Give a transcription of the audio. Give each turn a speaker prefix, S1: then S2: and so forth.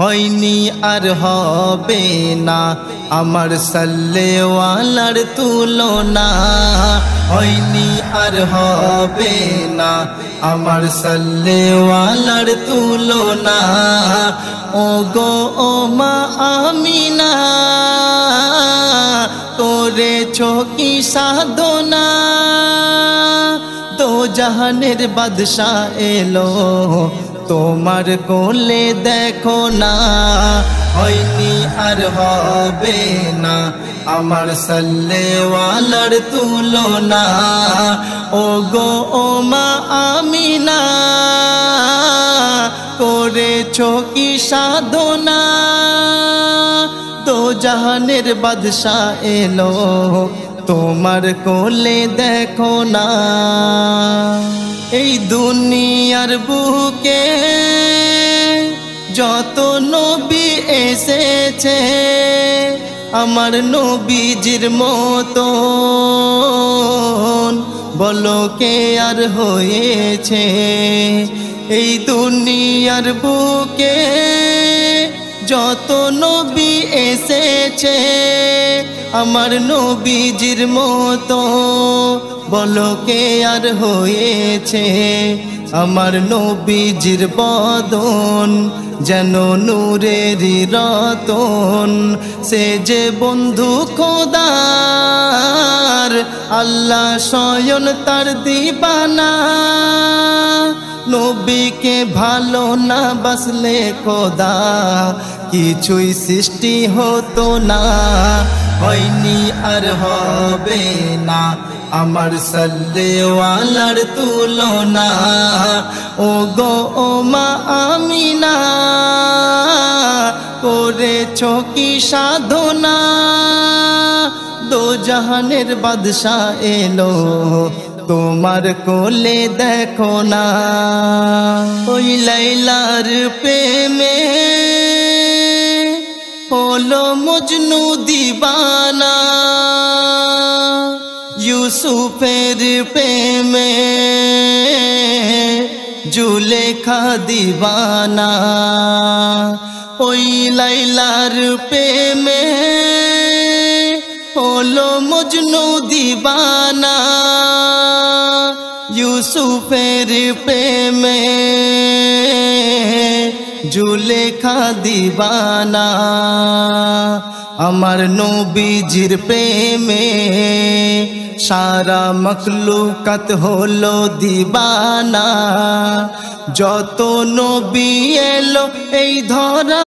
S1: হয়নি আর হবে না আমার সাল্লেওয়ালার তুলনা, হয়নি আর হবে না আমার সাল্লেওয়ালার তুলনা। ও গো ও মা আমিনা, করেছো কি সাধনা, দো জাহানের বাদশা এলো তোমার কোলে দেখো না। হয়নি আর হবে না আমার সাল্লেওয়ালার তুলনা। ও গো ও মা আমিনা, করেছো কি সাধনা, দো জাহানের বাদশা এলো তোমার কোলে দেখো না। এই দুনিয়ার বুকে যত নবী এসেছে আমার নবীজির মতন বলো কে আর হয়েছে। এই দুনিয়ার বুকে যত নবী এসেছে আমার নবীজির মতো বলো কে আর হয়েছে। আমার নবীজির বদন যেন নূরেরই রতন, সে যে বন্ধু খোদার আল্লাহ স্বয়ং তার দিবানা। নবীকে ভালো না বাসলে খোদা কিছুই সৃষ্টি হতো না। হয়নি আর হবে না আমার সাল্লেওয়ালার তুলনা। ও গো ও মা আমিনা, করেছো কি সাধনা, দো জাহানের বাদশা এলো তোমার কোলে দেখো না। ওই লাইলার প্রেমে হলো মজনু দিবানা, ইউসুফের প্রেমে জুলেখা দিবানা। ওই লাইলার প্রেমে হলো মজনু দিবানা, ইউসুফের প্রেমে জুলেখা দিবানা। আমার নবীজির প্রেমে সারা মখলুকাত হলো দিবানা। যত নবী এলো এই ধরা